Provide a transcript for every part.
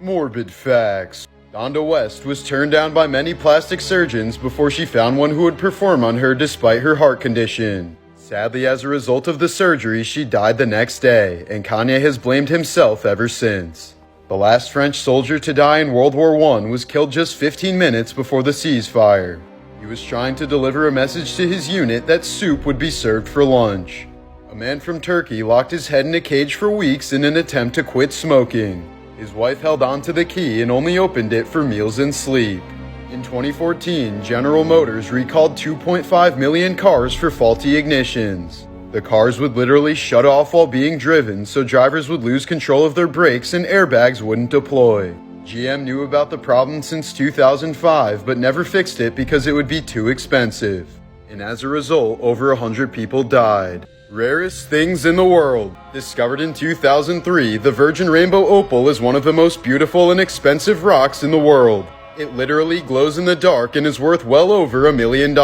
Morbid facts. Donda West was turned down by many plastic surgeons before she found one who would perform on her despite her heart condition. Sadly, as a result of the surgery, she died the next day, and Kanye has blamed himself ever since. The last French soldier to die in World War I was killed just 15 minutes before the ceasefire. He was trying to deliver a message to his unit that soup would be served for lunch. A man from Turkey locked his head in a cage for weeks in an attempt to quit smoking. His wife held on to the key and only opened it for meals and sleep. In 2014, General Motors recalled 2.5 million cars for faulty ignitions. The cars would literally shut off while being driven, so drivers would lose control of their brakes and airbags wouldn't deploy. GM knew about the problem since 2005, but never fixed it because it would be too expensive. And as a result, over 100 people died. Rarest things in the world. Discovered in 2003, the Virgin Rainbow Opal is one of the most beautiful and expensive rocks in the world. It literally glows in the dark and is worth well over $1 million.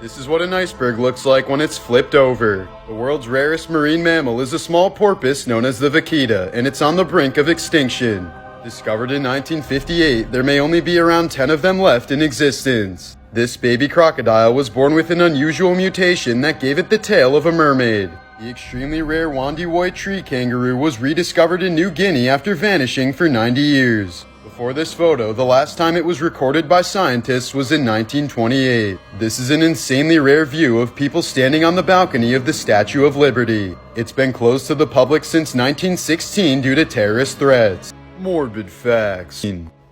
This is what an iceberg looks like when it's flipped over. The world's rarest marine mammal is a small porpoise known as the vaquita, and it's on the brink of extinction. Discovered in 1958, there may only be around 10 of them left in existence. This baby crocodile was born with an unusual mutation that gave it the tail of a mermaid. The extremely rare Wondiwoi tree kangaroo was rediscovered in New Guinea after vanishing for 90 years. Before this photo, the last time it was recorded by scientists was in 1928. This is an insanely rare view of people standing on the balcony of the Statue of Liberty. It's been closed to the public since 1916 due to terrorist threats. Morbid facts.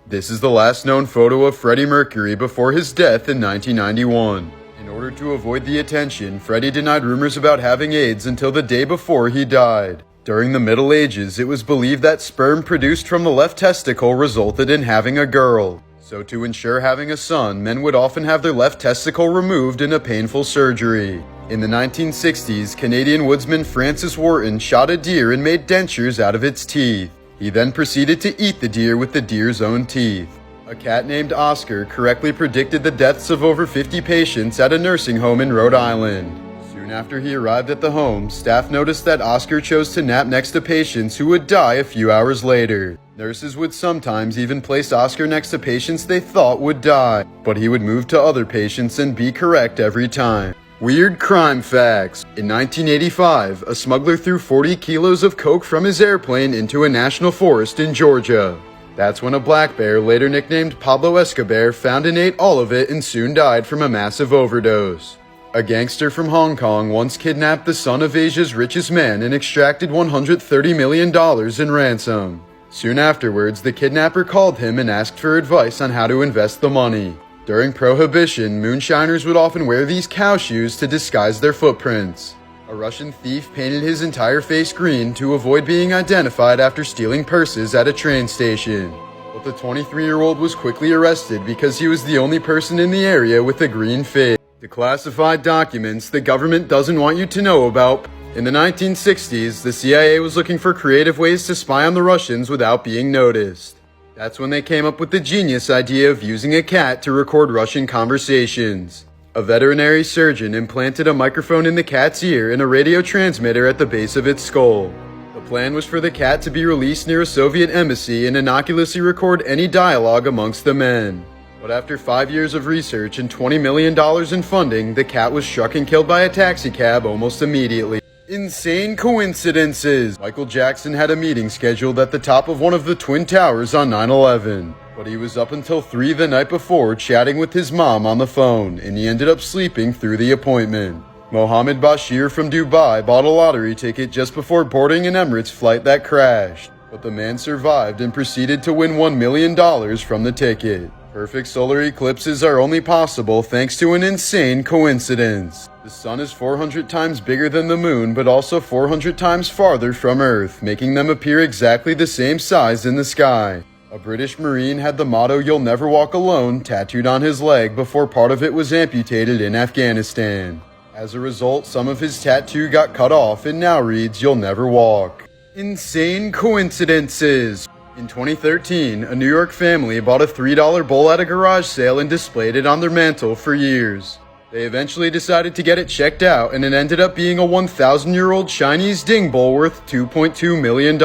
This is the last known photo of Freddie Mercury before his death in 1991. In order to avoid the attention, Freddie denied rumors about having AIDS until the day before he died. During the Middle Ages, it was believed that sperm produced from the left testicle resulted in having a girl. So to ensure having a son, men would often have their left testicle removed in a painful surgery. In the 1960s, Canadian woodsman Francis Wharton shot a deer and made dentures out of its teeth. He then proceeded to eat the deer with the deer's own teeth. A cat named Oscar correctly predicted the deaths of over 50 patients at a nursing home in Rhode Island. Soon after he arrived at the home, staff noticed that Oscar chose to nap next to patients who would die a few hours later. Nurses would sometimes even place Oscar next to patients they thought would die, but he would move to other patients and be correct every time. Weird crime facts. In 1985, a smuggler threw 40 kilos of coke from his airplane into a national forest in Georgia. That's when a black bear, later nicknamed Pablo Escobar, found and ate all of it and soon died from a massive overdose. A gangster from Hong Kong once kidnapped the son of Asia's richest man and extracted $130 million in ransom. Soon afterwards, the kidnapper called him and asked for advice on how to invest the money. During Prohibition, moonshiners would often wear these cow shoes to disguise their footprints. A Russian thief painted his entire face green to avoid being identified after stealing purses at a train station. But the 23-year-old was quickly arrested because he was the only person in the area with a green face. Declassified documents the government doesn't want you to know about. In the 1960s, the CIA was looking for creative ways to spy on the Russians without being noticed. That's when they came up with the genius idea of using a cat to record Russian conversations. A veterinary surgeon implanted a microphone in the cat's ear and a radio transmitter at the base of its skull. The plan was for the cat to be released near a Soviet embassy and innocuously record any dialogue amongst the men. But after 5 years of research and $20 million in funding, the cat was struck and killed by a taxicab almost immediately. Insane coincidences. Michael Jackson had a meeting scheduled at the top of one of the Twin Towers on 9/11. But he was up until 3 the night before chatting with his mom on the phone, and he ended up sleeping through the appointment. Mohammed Bashir from Dubai bought a lottery ticket just before boarding an Emirates flight that crashed. But the man survived and proceeded to win $1 million from the ticket. Perfect solar eclipses are only possible thanks to an insane coincidence. The sun is 400 times bigger than the moon, but also 400 times farther from Earth, making them appear exactly the same size in the sky. A British Marine had the motto "You'll never walk alone" tattooed on his leg before part of it was amputated in Afghanistan. As a result, some of his tattoo got cut off and now reads "You'll never walk." Insane coincidences. In 2013, a New York family bought a $3 bowl at a garage sale and displayed it on their mantle for years. They eventually decided to get it checked out, and it ended up being a 1,000-year-old Chinese ding bowl worth $2.2 million.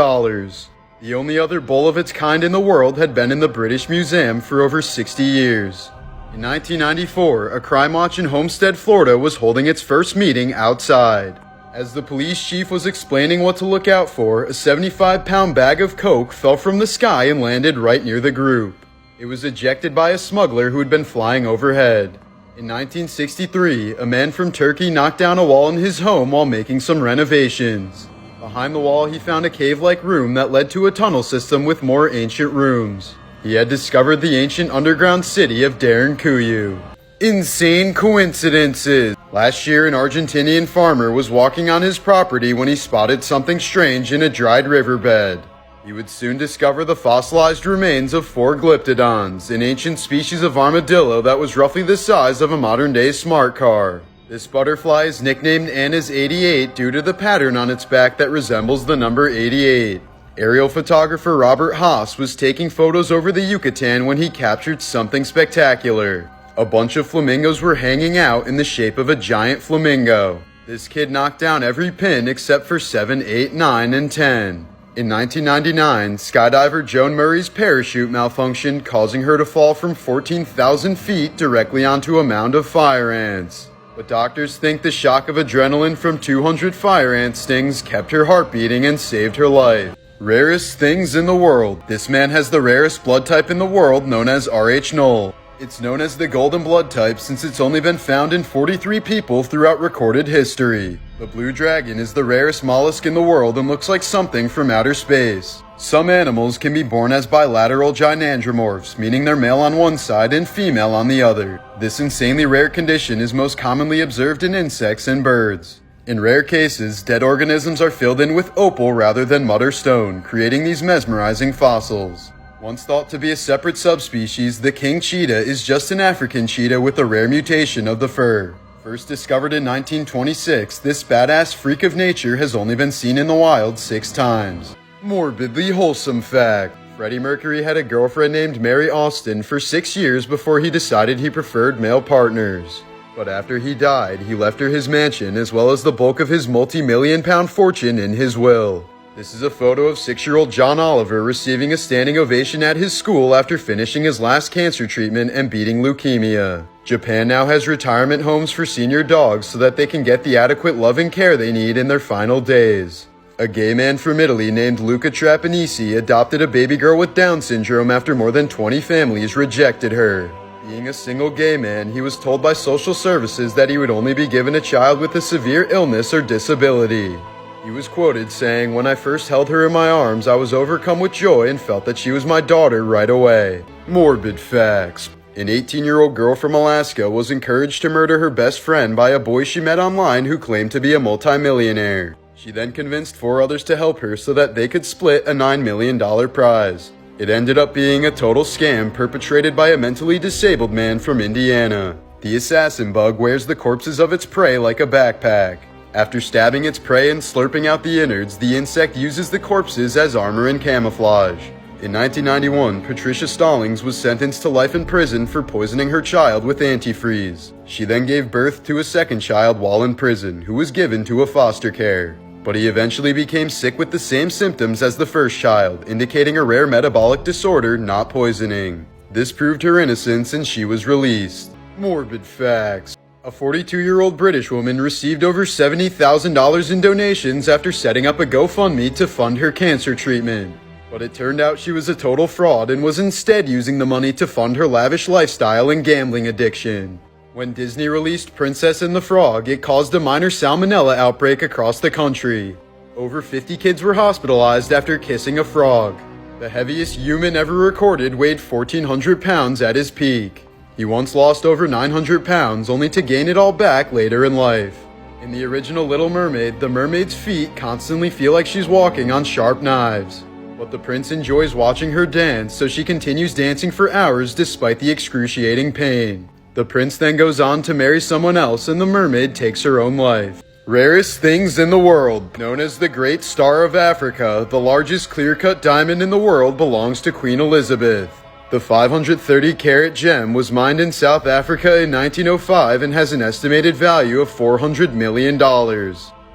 The only other bull of its kind in the world had been in the British Museum for over 60 years. In 1994, a crime watch in Homestead, Florida was holding its first meeting outside. As the police chief was explaining what to look out for, a 75-pound bag of coke fell from the sky and landed right near the group. It was ejected by a smuggler who had been flying overhead. In 1963, a man from Turkey knocked down a wall in his home while making some renovations. Behind the wall, he found a cave-like room that led to a tunnel system with more ancient rooms. He had discovered the ancient underground city of Derinkuyu. Insane coincidences! Last year, an Argentinian farmer was walking on his property when he spotted something strange in a dried riverbed. He would soon discover the fossilized remains of 4 glyptodons, an ancient species of armadillo that was roughly the size of a modern-day smart car. This butterfly is nicknamed Anna's 88 due to the pattern on its back that resembles the number 88. Aerial photographer Robert Haas was taking photos over the Yucatan when he captured something spectacular. A bunch of flamingos were hanging out in the shape of a giant flamingo. This kid knocked down every pin except for 7, 8, 9, and 10. In 1999, skydiver Joan Murray's parachute malfunctioned, causing her to fall from 14,000 feet directly onto a mound of fire ants. But doctors think the shock of adrenaline from 200 fire ant stings kept her heart beating and saved her life. Rarest things in the world. This man has the rarest blood type in the world, known as Rh-null. It's known as the golden blood type since it's only been found in 43 people throughout recorded history. The blue dragon is the rarest mollusk in the world and looks like something from outer space. Some animals can be born as bilateral gynandromorphs, meaning they're male on one side and female on the other. This insanely rare condition is most commonly observed in insects and birds. In rare cases, dead organisms are filled in with opal rather than mud or stone, creating these mesmerizing fossils. Once thought to be a separate subspecies, the king cheetah is just an African cheetah with a rare mutation of the fur. First discovered in 1926, this badass freak of nature has only been seen in the wild 6 times. Morbidly wholesome fact. Freddie Mercury had a girlfriend named Mary Austin for 6 years before he decided he preferred male partners. But after he died, he left her his mansion as well as the bulk of his multi-million-pound fortune in his will. This is a photo of 6-year-old John Oliver receiving a standing ovation at his school after finishing his last cancer treatment and beating leukemia. Japan now has retirement homes for senior dogs so that they can get the adequate love and care they need in their final days. A gay man from Italy named Luca Trapanese adopted a baby girl with Down syndrome after more than 20 families rejected her. Being a single gay man, he was told by social services that he would only be given a child with a severe illness or disability. He was quoted saying, "When I first held her in my arms, I was overcome with joy and felt that she was my daughter right away." Morbid facts. An 18-year-old girl from Alaska was encouraged to murder her best friend by a boy she met online who claimed to be a multimillionaire. She then convinced 4 others to help her so that they could split a $9 million prize. It ended up being a total scam perpetrated by a mentally disabled man from Indiana. The assassin bug wears the corpses of its prey like a backpack. After stabbing its prey and slurping out the innards, the insect uses the corpses as armor and camouflage. In 1991, Patricia Stallings was sentenced to life in prison for poisoning her child with antifreeze. She then gave birth to a second child while in prison, who was given to a foster care. But he eventually became sick with the same symptoms as the first child, indicating a rare metabolic disorder, not poisoning. This proved her innocence and she was released. Morbid facts. A 42-year-old British woman received over $70,000 in donations after setting up a GoFundMe to fund her cancer treatment. But it turned out she was a total fraud and was instead using the money to fund her lavish lifestyle and gambling addiction. When Disney released Princess and the Frog, it caused a minor salmonella outbreak across the country. Over 50 kids were hospitalized after kissing a frog. The heaviest human ever recorded weighed 1,400 pounds at his peak. He once lost over 900 pounds, only to gain it all back later in life. In the original Little Mermaid, the mermaid's feet constantly feel like she's walking on sharp knives. But the prince enjoys watching her dance, so she continues dancing for hours despite the excruciating pain. The prince then goes on to marry someone else and the mermaid takes her own life. Rarest things in the world. Known as the Great Star of Africa, the largest clear-cut diamond in the world belongs to Queen Elizabeth. The 530-carat gem was mined in South Africa in 1905 and has an estimated value of $400 million.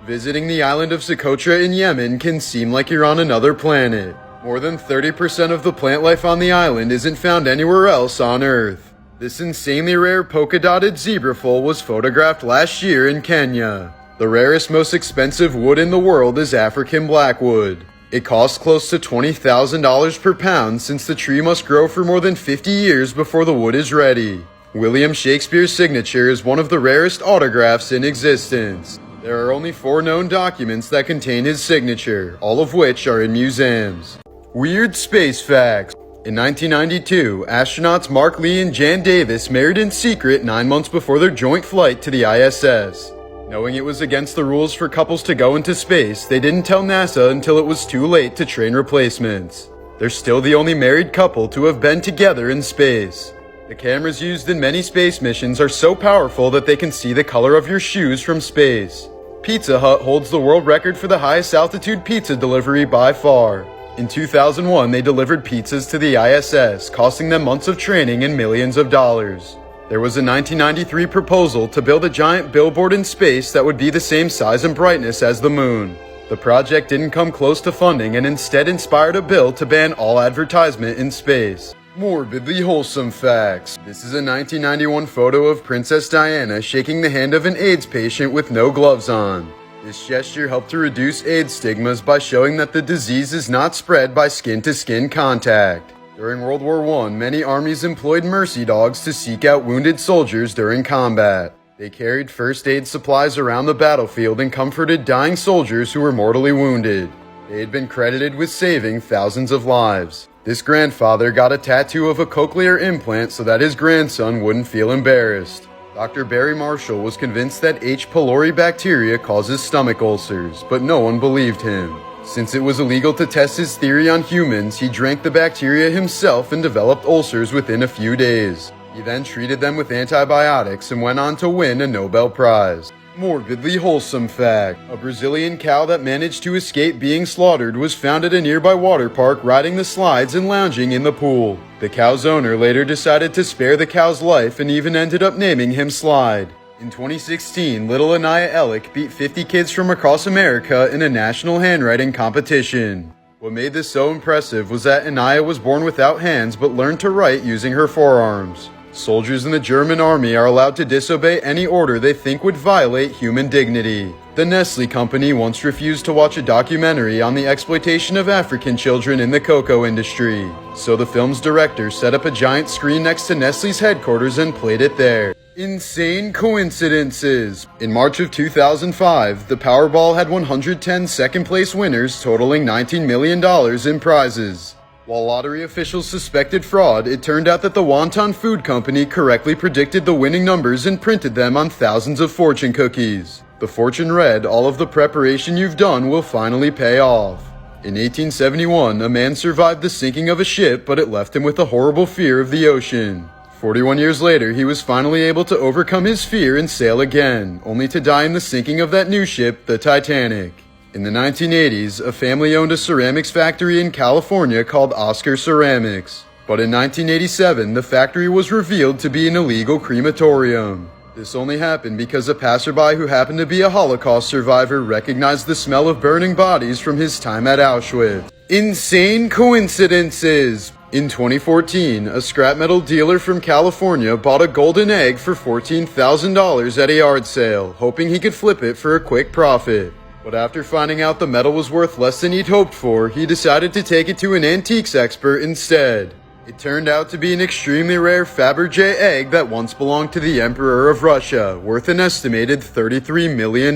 Visiting the island of Socotra in Yemen can seem like you're on another planet. More than 30% of the plant life on the island isn't found anywhere else on Earth. This insanely rare polka-dotted zebrafoal was photographed last year in Kenya. The rarest, most expensive wood in the world is African blackwood. It costs close to $20,000 per pound since the tree must grow for more than 50 years before the wood is ready. William Shakespeare's signature is one of the rarest autographs in existence. There are only 4 known documents that contain his signature, all of which are in museums. Weird space facts. In 1992, astronauts Mark Lee and Jan Davis married in secret 9 months before their joint flight to the ISS. Knowing it was against the rules for couples to go into space, they didn't tell NASA until it was too late to train replacements. They're still the only married couple to have been together in space. The cameras used in many space missions are so powerful that they can see the color of your shoes from space. Pizza Hut holds the world record for the highest altitude pizza delivery by far. In 2001, they delivered pizzas to the ISS, costing them months of training and millions of dollars. There was a 1993 proposal to build a giant billboard in space that would be the same size and brightness as the moon. The project didn't come close to funding and instead inspired a bill to ban all advertisement in space. Morbidly wholesome facts. This is a 1991 photo of Princess Diana shaking the hand of an AIDS patient with no gloves on. This gesture helped to reduce AIDS stigmas by showing that the disease is not spread by skin-to-skin contact. During World War I, many armies employed mercy dogs to seek out wounded soldiers during combat. They carried first aid supplies around the battlefield and comforted dying soldiers who were mortally wounded. They had been credited with saving thousands of lives. This grandfather got a tattoo of a cochlear implant so that his grandson wouldn't feel embarrassed. Dr. Barry Marshall was convinced that H. pylori bacteria causes stomach ulcers, but no one believed him. Since it was illegal to test his theory on humans, he drank the bacteria himself and developed ulcers within a few days. He then treated them with antibiotics and went on to win a Nobel Prize. Morbidly wholesome fact. A Brazilian cow that managed to escape being slaughtered was found at a nearby water park riding the slides and lounging in the pool. The cow's owner later decided to spare the cow's life and even ended up naming him Slide. In 2016, little Anaya Ellick beat 50 kids from across America in a national handwriting competition. What made this so impressive was that Anaya was born without hands but learned to write using her forearms. Soldiers in the German army are allowed to disobey any order they think would violate human dignity. The Nestle company once refused to watch a documentary on the exploitation of African children in the cocoa industry. So the film's director set up a giant screen next to Nestle's headquarters and played it there. Insane coincidences. In March of 2005, the Powerball had 110 second-place winners totaling $19 million in prizes. While lottery officials suspected fraud, it turned out that the Wonton Food Company correctly predicted the winning numbers and printed them on thousands of fortune cookies. The fortune read, "All of the preparation you've done will finally pay off." In 1871, a man survived the sinking of a ship, but it left him with a horrible fear of the ocean. 41 years later, he was finally able to overcome his fear and sail again, only to die in the sinking of that new ship, the Titanic. In the 1980s, a family owned a ceramics factory in California called Oscar Ceramics. But in 1987, the factory was revealed to be an illegal crematorium. This only happened because a passerby who happened to be a Holocaust survivor recognized the smell of burning bodies from his time at Auschwitz. Insane coincidences! In 2014, a scrap metal dealer from California bought a golden egg for $14,000 at a yard sale, hoping he could flip it for a quick profit. But after finding out the metal was worth less than he'd hoped for, he decided to take it to an antiques expert instead. It turned out to be an extremely rare Fabergé egg that once belonged to the Emperor of Russia, worth an estimated $33 million.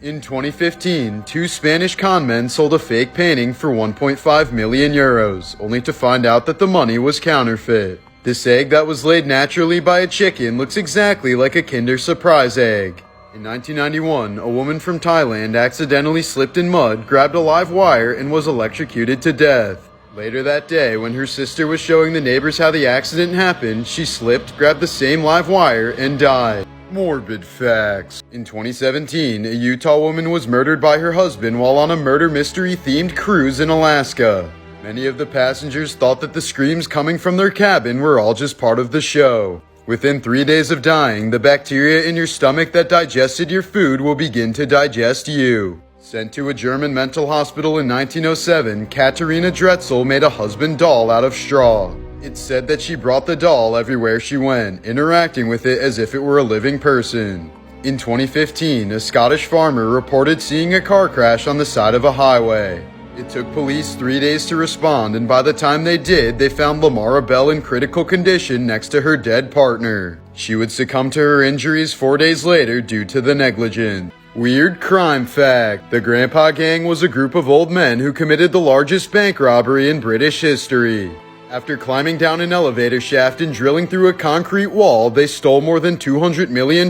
In 2015, 2 Spanish conmen sold a fake painting for 1.5 million euros, only to find out that the money was counterfeit. This egg that was laid naturally by a chicken looks exactly like a Kinder Surprise egg. In 1991, a woman from Thailand accidentally slipped in mud, grabbed a live wire, and was electrocuted to death. Later that day, when her sister was showing the neighbors how the accident happened, she slipped, grabbed the same live wire, and died. Morbid facts. In 2017, a Utah woman was murdered by her husband while on a murder mystery-themed cruise in Alaska. Many of the passengers thought that the screams coming from their cabin were all just part of the show. Within 3 days of dying, the bacteria in your stomach that digested your food will begin to digest you. Sent to a German mental hospital in 1907, Katerina Drexel made a husband doll out of straw. It's said that she brought the doll everywhere she went, interacting with it as if it were a living person. In 2015, a Scottish farmer reported seeing a car crash on the side of a highway. It took police 3 days to respond, and by the time they did, they found Lamara Bell in critical condition next to her dead partner. She would succumb to her injuries 4 days later due to the negligence. Weird crime fact: the Grandpa Gang was a group of old men who committed the largest bank robbery in British history. After climbing down an elevator shaft and drilling through a concrete wall, they stole more than $200 million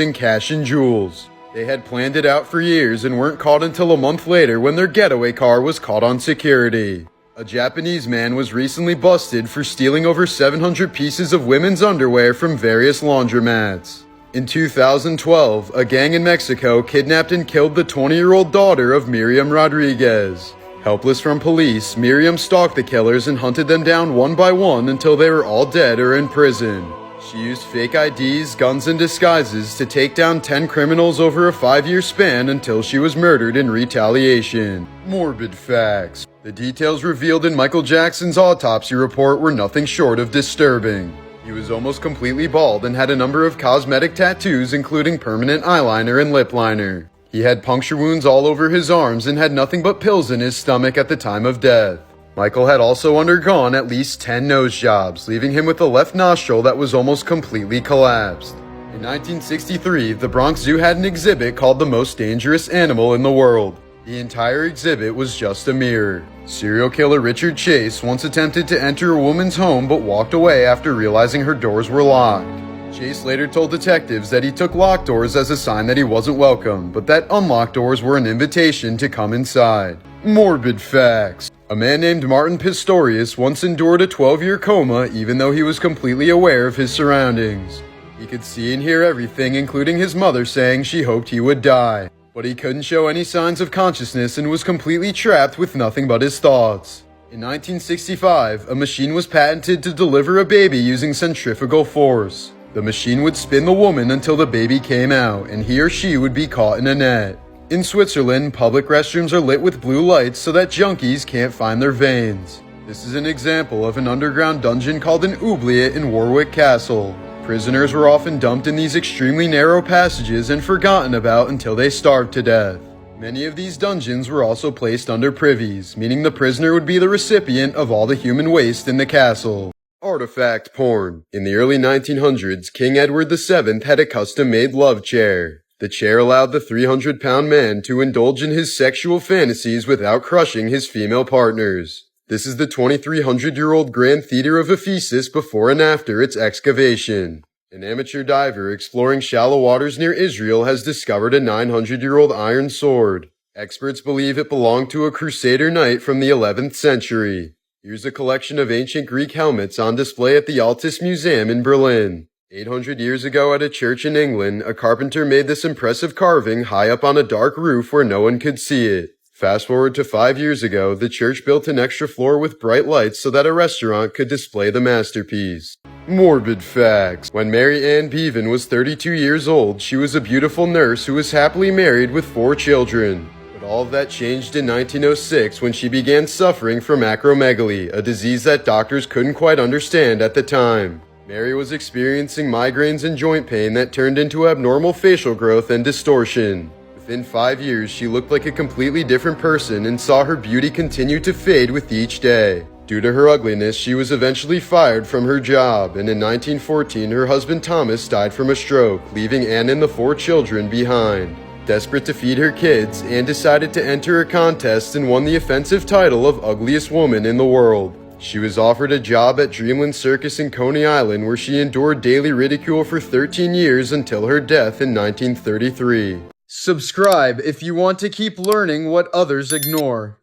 in cash and jewels. They had planned it out for years and weren't caught until a month later when their getaway car was caught on security. A Japanese man was recently busted for stealing over 700 pieces of women's underwear from various laundromats. In 2012, a gang in Mexico kidnapped and killed the 20-year-old daughter of Miriam Rodriguez. Helpless from police, Miriam stalked the killers and hunted them down one by one until they were all dead or in prison. She used fake IDs, guns, and disguises to take down 10 criminals over a 5-year span until she was murdered in retaliation. Morbid facts. The details revealed in Michael Jackson's autopsy report were nothing short of disturbing. He was almost completely bald and had a number of cosmetic tattoos, including permanent eyeliner and lip liner. He had puncture wounds all over his arms and had nothing but pills in his stomach at the time of death. Michael had also undergone at least 10 nose jobs, leaving him with a left nostril that was almost completely collapsed. In 1963, the Bronx Zoo had an exhibit called The Most Dangerous Animal in the World. The entire exhibit was just a mirror. Serial killer Richard Chase once attempted to enter a woman's home but walked away after realizing her doors were locked. Chase later told detectives that he took locked doors as a sign that he wasn't welcome, but that unlocked doors were an invitation to come inside. Morbid facts. A man named Martin Pistorius once endured a 12-year coma even though he was completely aware of his surroundings. He could see and hear everything, including his mother saying she hoped he would die. But he couldn't show any signs of consciousness and was completely trapped with nothing but his thoughts. In 1965, a machine was patented to deliver a baby using centrifugal force. The machine would spin the woman until the baby came out, and he or she would be caught in a net. In Switzerland, public restrooms are lit with blue lights so that junkies can't find their veins. This is an example of an underground dungeon called an oubliette in Warwick Castle. Prisoners were often dumped in these extremely narrow passages and forgotten about until they starved to death. Many of these dungeons were also placed under privies, meaning the prisoner would be the recipient of all the human waste in the castle. Artifact porn. In the early 1900s, King Edward VII had a custom-made love chair. The chair allowed the 300-pound man to indulge in his sexual fantasies without crushing his female partners. This is the 2,300-year-old Grand Theater of Ephesus before and after its excavation. An amateur diver exploring shallow waters near Israel has discovered a 900-year-old iron sword. Experts believe it belonged to a Crusader knight from the 11th century. Here's a collection of ancient Greek helmets on display at the Altes Museum in Berlin. 800 years ago at a church in England, a carpenter made this impressive carving high up on a dark roof where no one could see it. Fast forward to 5 years ago, the church built an extra floor with bright lights so that a restaurant could display the masterpiece. Morbid facts. When Mary Ann Bevan was 32 years old, she was a beautiful nurse who was happily married with 4 children. But all of that changed in 1906 when she began suffering from acromegaly, a disease that doctors couldn't quite understand at the time. Mary was experiencing migraines and joint pain that turned into abnormal facial growth and distortion. Within 5 years, she looked like a completely different person and saw her beauty continue to fade with each day. Due to her ugliness, she was eventually fired from her job, and in 1914, her husband Thomas died from a stroke, leaving Anne and the 4 children behind. Desperate to feed her kids, Anne decided to enter a contest and won the offensive title of Ugliest Woman in the World. She was offered a job at Dreamland Circus in Coney Island, where she endured daily ridicule for 13 years until her death in 1933. Subscribe if you want to keep learning what others ignore.